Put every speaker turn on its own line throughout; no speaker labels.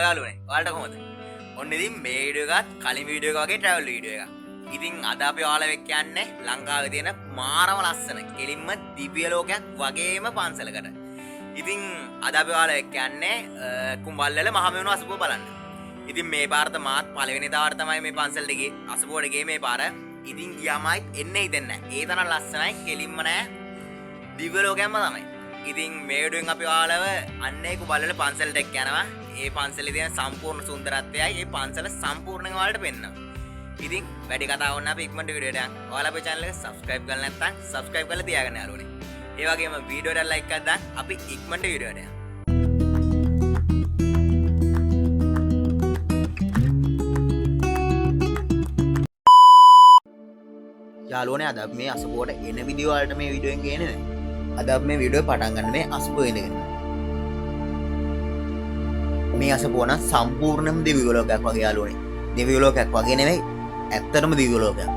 යාළුවනේ ඔයාලට කොහොමද? ඔන්න ඉතින් මේ වීඩියෝ එකත් කලින් වීඩියෝ එක වගේ ට්‍රැවල් වීඩියෝ එකක්. ඉතින් අද අපි ඔයාලට එක්ක යන්නේ ලංකාවේ තියෙන මාරම ලස්සන කෙලින්ම දිව්‍ය ලෝකයක් වගේම පන්සලකට. ඉතින් අද අපි ඔයාලට එක්ක යන්නේ කුඹල්වල මහමෙවුන අසපුව බලන්න. ඉතින් මේ පාරට මාත් පළවෙනි දාවට තමයි මේ පන්සලට ගියේ අසපුවට ගියේ මේ පාර. ඉතින් ගියාමයි එන්නේ හිතෙන්නේ නැහැ. ඒ තරම් ලස්සනයි කෙලින්ම නෑ දිව්‍ය ලෝකයක්ම තමයි. ඉතින් මේ වීඩියෝෙන් අපි ඔයාලව අන්නේ කුඹල්වල පන්සලට එක්ක යනවා. ඒ පන්සලේ තියෙන සම්පූර්ණ සුන්දරත්වයයි ඒ පන්සල සම්පූර්ණයෙන් ඔයාලට පෙන්නනවා. ඉතින් වැඩි කතා වුණා අපි ඉක්මනට වීඩියෝට යන්න. ඔයාලා අපේ channel එක subscribe කරලා නැත්නම් subscribe කරලා තියාගන්න යාළුවනේ. ඒ වගේම වීඩියෝට like එකක් දාන්න අපි ඉක්මනට වීඩියෝට යන්න. යාළුවනේ අද අපි මේ අසපුවට එන විදිය වලට මේ වීඩියෝ එක ගේන්නේ නැහැ. අද අපි මේ වීඩියෝ පටන් ගන්න මේ අසපුව ඉඳගෙන. මේ අසපුව නම් සම්පූර්ණයෙන්ම දිව්‍ය ලෝකයක් වගේ යාළුවනේ. දිව්‍ය ලෝකයක් වගේ නෙවෙයි ඇත්තටම දිව්‍ය ලෝකයක්.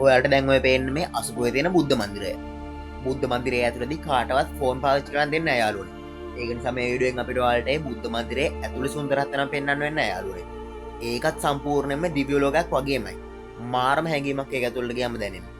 ඔයාලට දැන් ඔය පේන්නේ මේ අසපුවේ තියෙන බුද්ධ මන්දිරය. බුද්ධ මන්දිරය ඇතුළතදී කාටවත් ෆෝන් පාවිච්චි කරන්න දෙන්නේ නැහැ යාළුවනේ. ඒක නිසා මේ වීඩියෝෙන් අපිට ඔයාලට මේ බුද්ධ මන්දිරයේ ඇතුළේ සුන්දරත්වය නම් පෙන්වන්න වෙන්නේ නැහැ යාළුවනේ. ඒකත් සම්පූර්ණයෙන්ම දිව්‍ය ලෝකයක් වගේමයි. මාරම හැඟීමක් ඒක ඇතුළට ගියාම දැනෙනවා.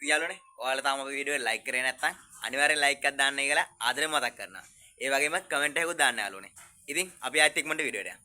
යාළුවනේ ඔයාලා තාම අපේ වීඩියෝ එක like කරේ නැත්නම් අනිවාර්යෙන් like එකක් දාන්න කියලා ආදරෙන් මතක් කරනවා. ඒ වගේම comment එකකුත් දාන්න යාළුවනේ. ඉතින් අපි ආයෙත් ඉක්මනට වීඩියෝට යමු.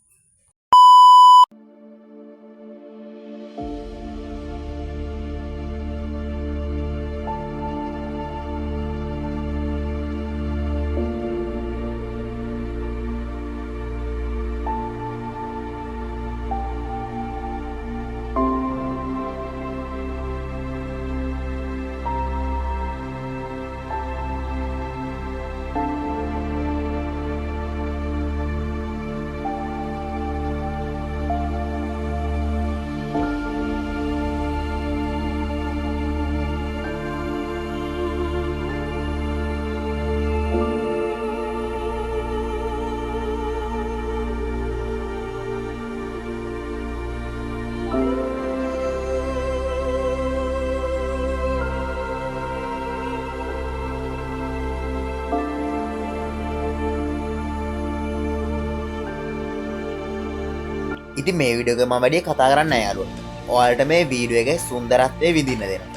ඉතින් මේ වීඩියෝ එක මම වැඩි කතා කරන්නේ නැහැ යාළුවෝ. ඔයාලට මේ වීඩියෝ එකේ සුන්දරත්වය විඳින්න දෙනවා.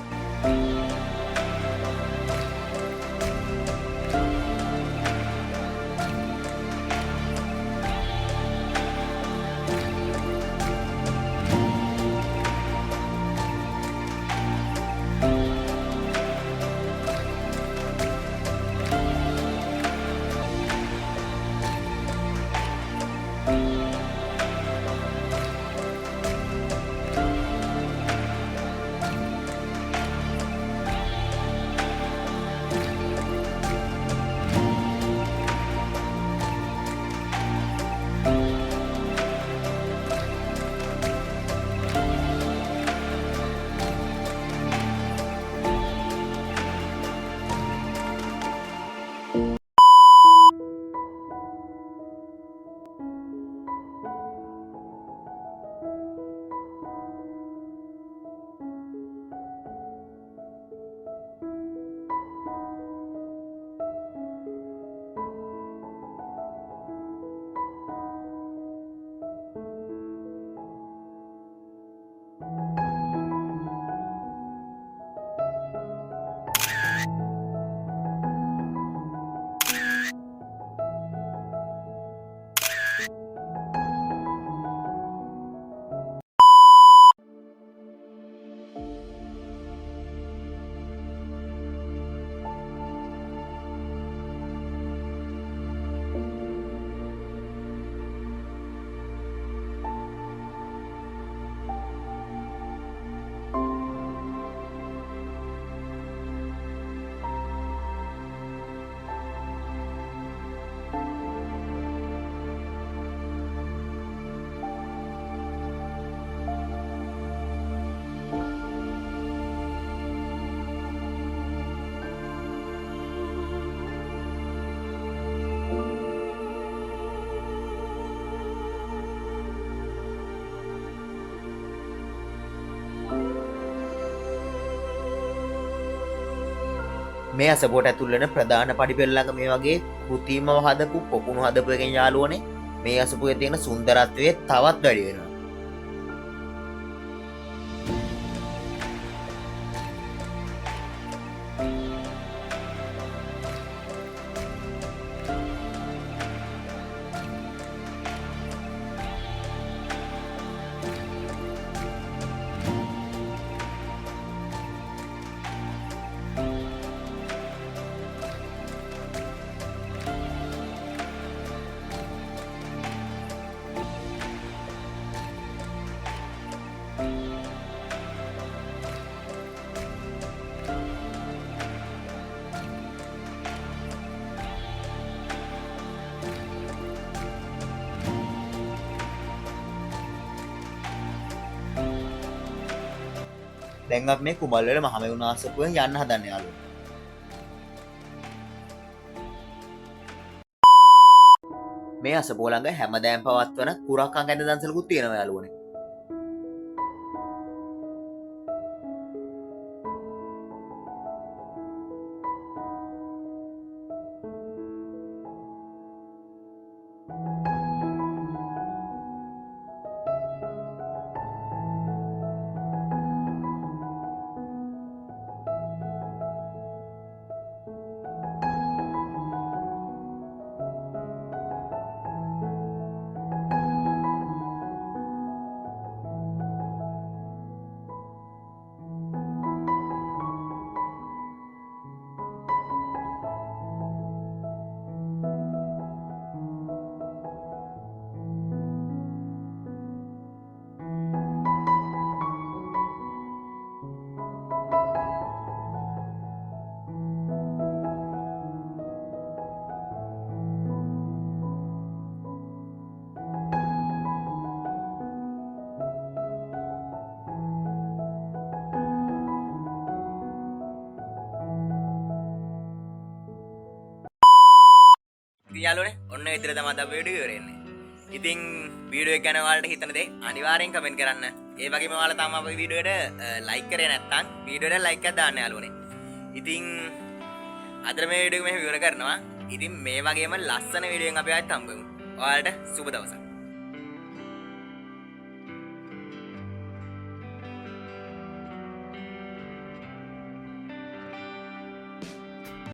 මේ අසපුවට ඇතුල් වෙන ප්‍රධාන පඩිපෙළ ළඟ මේ වගේ කෘතිමව හදපු පොකුණු හදපු එකෙන් යාළුවනේ මේ අසපුවේ තියෙන සුන්දරත්වය තවත් වැඩි වෙනවා. දැන් අපි මේ කුමල්වල මහමෙවුන ආසපුව යන්න හදන්නේ යාළුවෝ. මේ අසපුව ළඟ හැමදාම පවත්වන කුරක්කන් ඇඳ දන්සලකුත් තියෙනවා යාළුවනේ. යාළුවනේ ඔන්න ඉතින් තමයි අද වීඩියෝ ඉවරෙන්නේ. ඉතින් වීඩියෝ එක ගැන ඔයාලට හිතන දේ අනිවාර්යෙන් කමෙන්ට් කරන්න. ඒ වගේම ඔයාලා තාම අපේ වීඩියෝට ලයික් කරේ නැත්නම් වීඩියෝට ලයික් එකක් දාන්න යාළුවනේ. ඉතින් අද මේ වීඩියෝ එක මෙහෙම ඉවර කරනවා. ඉතින් මේ වගේම ලස්සන වීඩියෝ එකක් අපි ආයෙත් හම්බෙමු. ඔයාලට සුබ දවසක්.